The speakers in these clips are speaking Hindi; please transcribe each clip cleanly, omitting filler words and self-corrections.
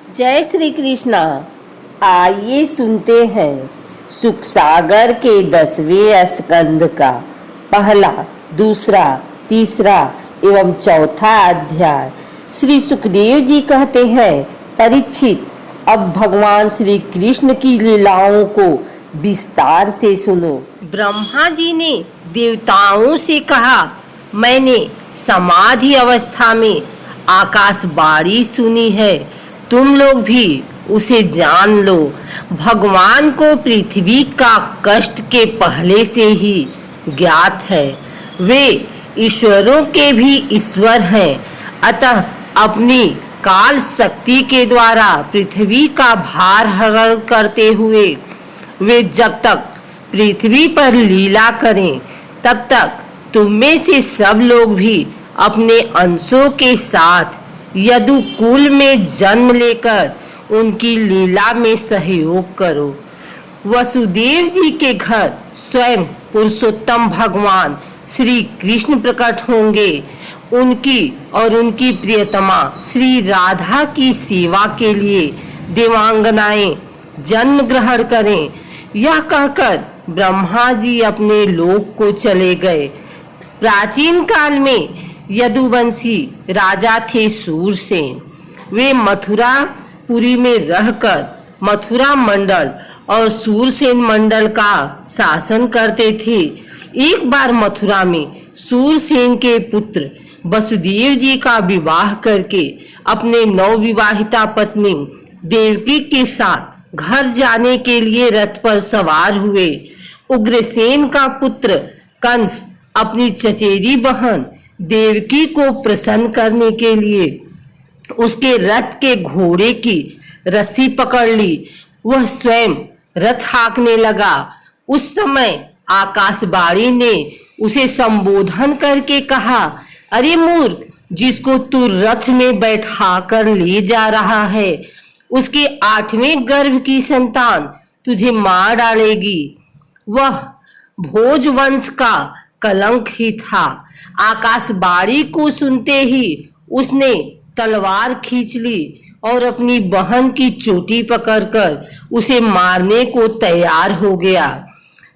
जय श्री कृष्णा। आइए सुनते हैं सुख सागर के 10वें स्कंद का पहला, दूसरा, तीसरा एवं चौथा अध्याय। श्री सुखदेव जी कहते हैं, परीक्षित, अब भगवान श्री कृष्ण की लीलाओं को विस्तार से सुनो। ब्रह्मा जी ने देवताओं से कहा, मैंने समाधि अवस्था में आकाशवाणी सुनी है, तुम लोग भी उसे जान लो। भगवान को पृथ्वी का कष्ट के पहले से ही ज्ञात है, वे ईश्वरों के भी ईश्वर हैं। अतः अपनी काल शक्ति के द्वारा पृथ्वी का भार हरण करते हुए वे जब तक पृथ्वी पर लीला करें, तब तक तुम में से सब लोग भी अपने अंशों के साथ यदुकुल में जन्म लेकर उनकी लीला में सहयोग करो। वसुदेव जी के घर स्वयं पुरुषोत्तम भगवान श्री कृष्ण प्रकट होंगे। उनकी और उनकी प्रियतमा श्री राधा की सेवा के लिए देवांगनाएं जन्म ग्रहण करें। यह कहकर ब्रह्मा जी अपने लोक को चले गए। प्राचीन काल में यदुवंशी राजा थे सूरसेन। वे मथुरापुरी में रहकर मथुरा मंडल और सूरसेन मंडल का शासन करते थे। एक बार मथुरा में सूरसेन के पुत्र वसुदेव जी का विवाह करके अपने नवविवाहिता पत्नी देवकी के साथ घर जाने के लिए रथ पर सवार हुए। उग्रसेन का पुत्र कंस अपनी चचेरी बहन देवकी को प्रसन्न करने के लिए उसके रथ के घोड़े की रस्सी पकड़ ली। वह स्वयं रथ हाँकने लगा। उस समय आकाशवाणी ने उसे संबोधन करके कहा, अरे मूर्ख, जिसको तू रथ में बैठा कर ले जा रहा है, उसके 8वें गर्भ की संतान तुझे मार डालेगी। वह भोज वंश का कलंक ही था। आकाशवाणी को सुनते ही उसने तलवार खींच ली और अपनी बहन की चोटी पकड़कर उसे मारने को तैयार हो गया।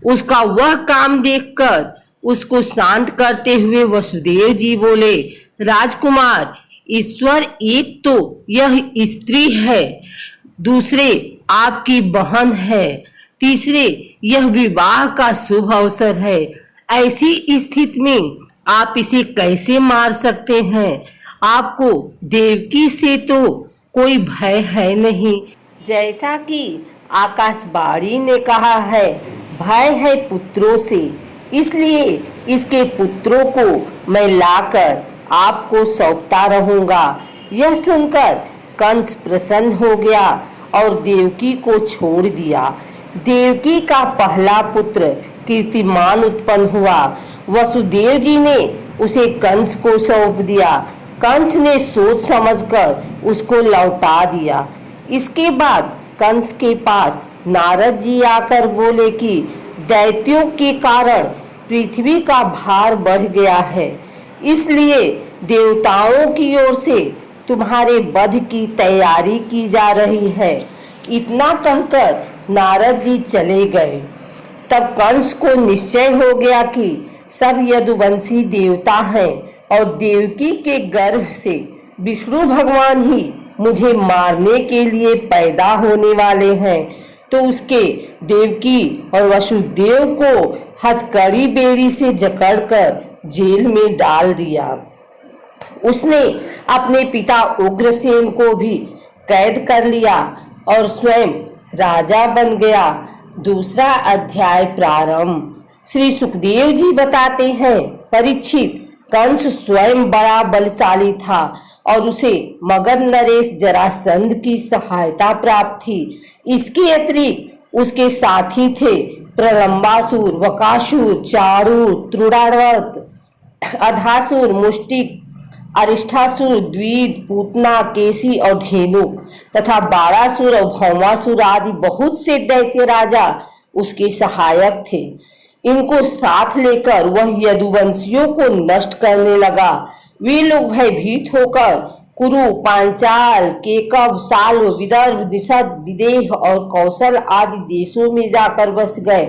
उसका वह काम देखकर उसको शांत करते हुए वसुदेव जी बोले, राजकुमार, ईश्वर एक तो यह स्त्री है, दूसरे आपकी बहन है, तीसरे यह विवाह का शुभ अवसर है। ऐसी स्थिति में आप इसे कैसे मार सकते हैं? आपको देवकी से तो कोई भय है नहीं। जैसा कि आकाशवाणी ने कहा है, भय है पुत्रों से, इसलिए इसके पुत्रों को मैं लाकर आपको सौंपता रहूंगा। यह सुनकर कंस प्रसन्न हो गया और देवकी को छोड़ दिया। देवकी का पहला पुत्र कीर्तिमान उत्पन्न हुआ। वसुदेव जी ने उसे कंस को सौंप दिया। कंस ने सोच समझकर उसको लौटा दिया। इसके बाद कंस के पास नारद जी आकर बोले कि दैत्यों के कारण पृथ्वी का भार बढ़ गया है, इसलिए देवताओं की ओर से तुम्हारे वध की तैयारी की जा रही है। इतना कहकर नारद जी चले गए। तब कंस को निश्चय हो गया कि सब यदुवंशी देवता हैं और देवकी के गर्भ से विष्णु भगवान ही मुझे मारने के लिए पैदा होने वाले हैं। तो उसके देवकी और वसुदेव को हथकड़ी बेड़ी से जकड़कर जेल में डाल दिया। उसने अपने पिता उग्रसेन को भी कैद कर लिया और स्वयं राजा बन गया। दूसरा अध्याय प्रारंभ। श्री सुखदेव जी बताते हैं, परीक्षित, कंस स्वयं बड़ा बलशाली था और उसे मगध नरेश जरासंध की सहायता प्राप्त थी। इसके अतिरिक्त उसके साथी थे प्रलंबासुर, वकासुर, चारूर, त्रुडावर्त, अधासुर, मुष्टिक, अरिष्ठासुर, द्विद, पूतना, केसी और धेनुक तथा बारासुर और भौमासुर आदि बहुत से दैत्य राजा उसके सहायक थे। इनको साथ लेकर वह यदुवंशियों को नष्ट करने लगा। वे लोग भयभीत होकर कुरु, पांचाल, केकब, साल्व, विदर्भ, निषद, विदेह और कौशल आदि देशों में जाकर बस गए।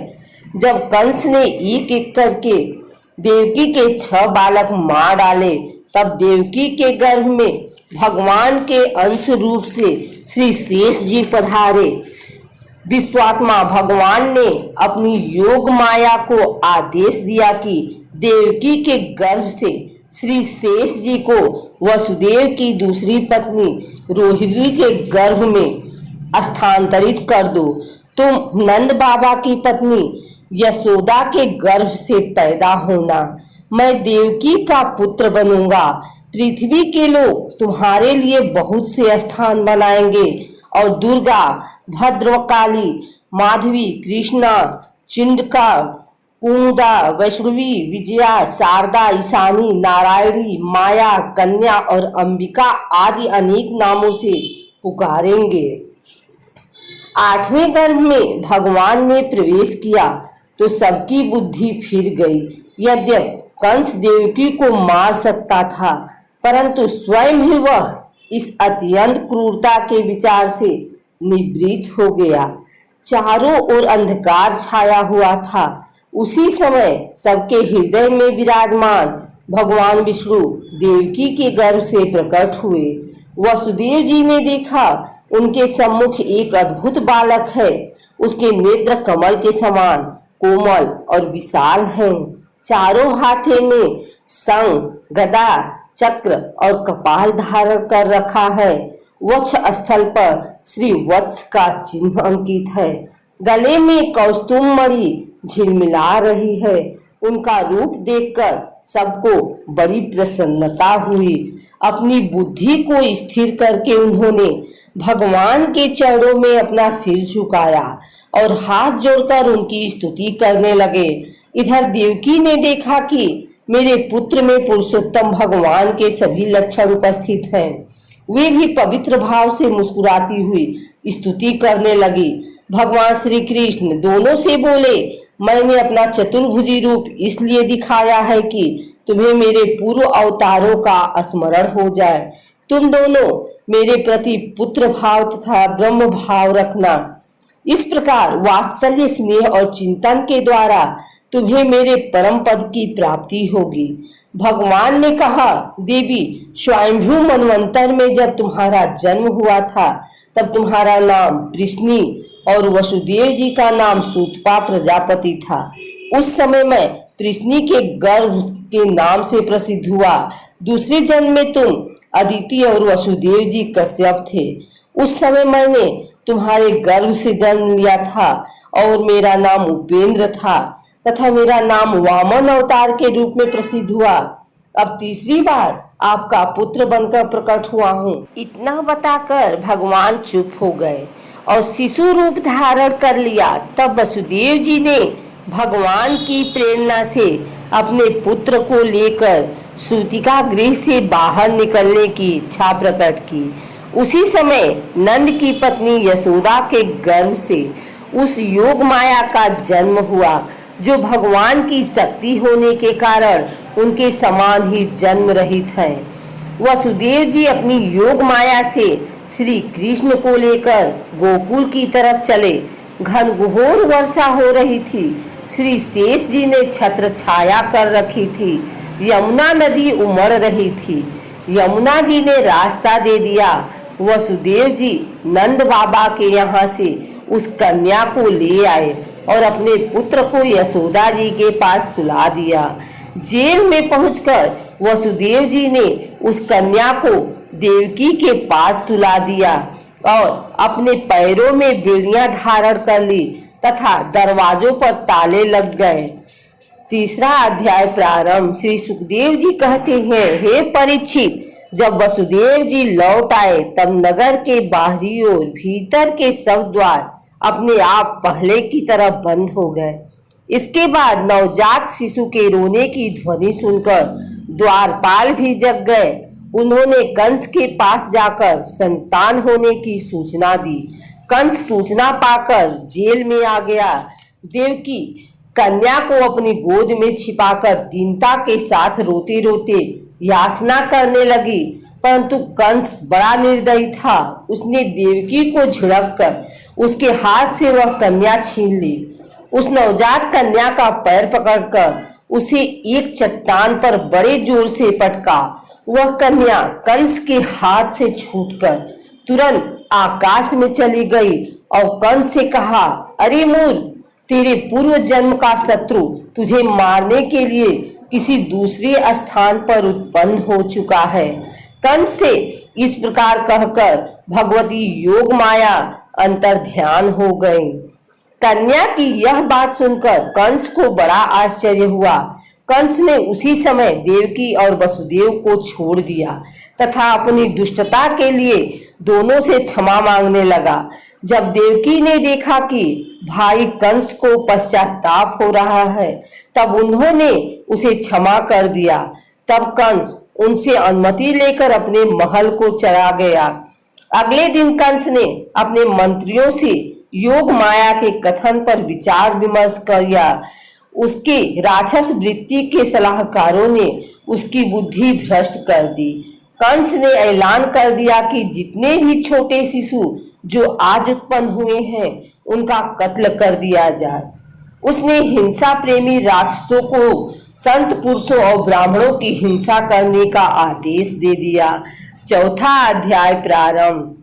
जब कंस ने एक एक करके देवकी के 6 बालक मार डाले, तब देवकी के गर्भ में भगवान के अंश रूप से श्री शेष जी पधारे। विश्वात्मा भगवान ने अपनी योग माया को आदेश दिया कि देवकी के गर्भ से श्री शेष जी को वसुदेव की दूसरी पत्नी रोहिणी के गर्भ में स्थानांतरित कर दो। तुम नंद बाबा की पत्नी यशोदा के गर्भ से पैदा होना। मैं देवकी का पुत्र बनूंगा। पृथ्वी के लोग तुम्हारे लिए बहुत से स्थान बनाएंगे और दुर्गा, भद्रकाली, माधवी, कृष्णा, चिंडका, कुमुदा, वैष्णवी, विजया, शारदा, ईशानी, नारायणी, माया, कन्या और अंबिका आदि अनेक नामों से पुकारेंगे। 8वें गर्भ में भगवान ने प्रवेश किया तो सबकी बुद्धि फिर गई। यद्यपि कंस देवकी को मार सकता था, परंतु स्वयं ही वह इस अत्यंत क्रूरता के विचार से निवृत्त हो गया। चारों ओर अंधकार छाया हुआ था। उसी समय सबके हृदय में विराजमान भगवान विष्णु देवकी के गर्भ से प्रकट हुए। वसुदेव जी ने देखा उनके सम्मुख एक अद्भुत बालक है। उसके नेत्र कमल के समान कोमल और विशाल हैं। चारों हाथे में शंख, गदा, चक्र और कपाल धारण कर रखा है। वक्ष स्थल पर श्री वत्स का चिन्ह अंकित है। गले में कौस्तुभ मणि झिलमिला रही है। उनका रूप देखकर सबको बड़ी प्रसन्नता हुई। अपनी बुद्धि को स्थिर करके उन्होंने भगवान के चरणों में अपना सिर झुकाया और हाथ जोड़कर उनकी स्तुति करने लगे। इधर देवकी ने देखा कि मेरे पुत्र में पुरुषोत्तम भगवान के सभी लक्षण उपस्थित हैं। वे भी पवित्र भाव से मुस्कुराती हुई स्तुति करने लगी। भगवान श्री कृष्ण दोनों से बोले, मैंने अपना चतुर्भुजी रूप इसलिए दिखाया है कि तुम्हें मेरे पूर्व अवतारों का स्मरण हो जाए। तुम दोनों मेरे प्रति पुत्र भाव तथा ब्रह्म भाव रखना। इस प्रकार वात्सल्य, स्नेह और चिंतन के द्वारा तुम्हें मेरे परम पद की प्राप्ति होगी। भगवान ने कहा, देवी, स्वयंभू मनवंतर में जब तुम्हारा जन्म हुआ था तब तुम्हारा नाम वृष्णि और वसुदेव जी का नाम सूतपा प्रजापति था। उस समय मैं वृष्णि के गर्भ के नाम से प्रसिद्ध हुआ। दूसरे जन्म में तुम अदिति और वसुदेव जी कश्यप थे। उस समय मैंने तुम्हारे गर्भ से जन्म लिया था और मेरा नाम उपेंद्र था तथा मेरा नाम वामन अवतार के रूप में प्रसिद्ध हुआ। अब तीसरी बार आपका पुत्र बनकर प्रकट हुआ हूँ। इतना बताकर भगवान चुप हो गए और शिशु रूप धारण कर लिया। तब वसुदेव जी ने भगवान की प्रेरणा से अपने पुत्र को लेकर सूतिका गृह से बाहर निकलने की इच्छा प्रकट की। उसी समय नंद की पत्नी यशोदा के गर्भ से उस योग माया का जन्म हुआ, जो भगवान की शक्ति होने के कारण उनके समान ही जन्म रहित है। वसुदेव जी अपनी योग माया से श्री कृष्ण को लेकर गोकुल की तरफ चले। घनघोर वर्षा हो रही थी। श्री शेष जी ने छत्र छाया कर रखी थी। यमुना नदी उमड़ रही थी। यमुना जी ने रास्ता दे दिया। वसुदेव जी नंद बाबा के यहाँ से उस कन्या को ले आए और अपने पुत्र को यशोदा जी के पास सुला दिया। जेल में पहुंचकर वसुदेव जी ने उस कन्या को देवकी के पास सुला दिया और अपने पैरों में बेड़ियां धारण कर ली तथा दरवाजों पर ताले लग गए। तीसरा अध्याय प्रारंभ। श्री सुखदेव जी कहते हैं, हे परीक्षित, जब वसुदेव जी लौट आए तब नगर के बाहरी ओर भीतर के सब द्वार अपने आप पहले की तरह बंद हो गए। इसके बाद नवजात शिशु के रोने की ध्वनि सुनकर द्वारपाल भी जग गए। उन्होंने कंस के पास जाकर संतान होने की सूचना दी। कंस सूचना पाकर जेल में आ गया। देवकी कन्या को अपनी गोद में छिपाकर दीनता के साथ रोते रोते याचना करने लगी। परंतु कंस बड़ा निर्दयी था। उसने देवकी को झिड़क कर उसके हाथ से वह कन्या छीन ली। उस नवजात कन्या का पैर पकड़कर उसे एक चट्टान पर बड़े जोर से पटका। वह कन्या कंस के हाथ से छूटकर तुरंत आकाश में चली गई और कंस से कहा, अरे मूर्ख, तेरे पूर्व जन्म का शत्रु तुझे मारने के लिए किसी दूसरे स्थान पर उत्पन्न हो चुका है। कंस से इस प्रकार कहकर भगवती योग माया अंतर्ध्यान हो गई। कन्या की यह बात सुनकर कंस को बड़ा आश्चर्य हुआ। कंस ने उसी समय देवकी और वसुदेव को छोड़ दिया तथा अपनी दुष्टता के लिए दोनों से क्षमा मांगने लगा। जब देवकी ने देखा कि भाई कंस को पश्चाताप हो रहा है, तब उन्होंने उसे क्षमा कर दिया। तब कंस उनसे अनुमति लेकर अपने महल को चला गया। अगले दिन कंस ने अपने मंत्रियों से योग माया के कथन पर विचार विमर्श किया। उसके राक्षस वृत्ति के सलाहकारों ने उसकी बुद्धि भ्रष्ट कर दी। कंस ने ऐलान कर दिया कि जितने भी छोटे शिशु जो आज उत्पन्न हुए हैं उनका कत्ल कर दिया जाए। उसने हिंसा प्रेमी राक्षसों को संत पुरुषों और ब्राह्मणों की हिंसा करने का आदेश दे दिया। चौथा अध्याय प्रारंभ।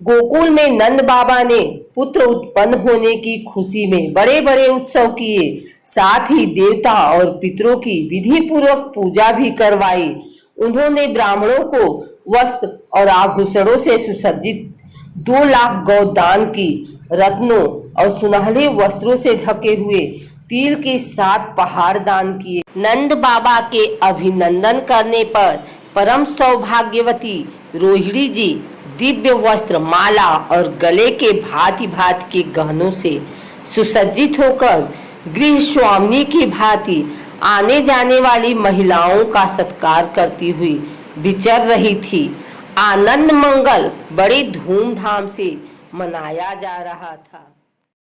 गोकुल में नंद बाबा ने पुत्र उत्पन्न होने की खुशी में बड़े बड़े उत्सव किए। साथ ही देवता और पितरों की विधि पूर्वक पूजा भी करवाई। उन्होंने ब्राह्मणों को वस्त्र और आभूषणों से सुसज्जित 2 लाख गौ दान की। रत्नों और सुनहले वस्त्रों से ढके हुए तिल के 7 पहाड़ दान किए। नंद बाबा के अभिनंदन करने पर परम सौभाग्यवती रोहिणी जी दिव्य वस्त्र, माला और गले के भांति भांति के गहनों से सुसज्जित होकर गृह स्वामिनी की भांति आने जाने वाली महिलाओं का सत्कार करती हुई विचर रही थी। आनंद मंगल बड़े धूमधाम से मनाया जा रहा था।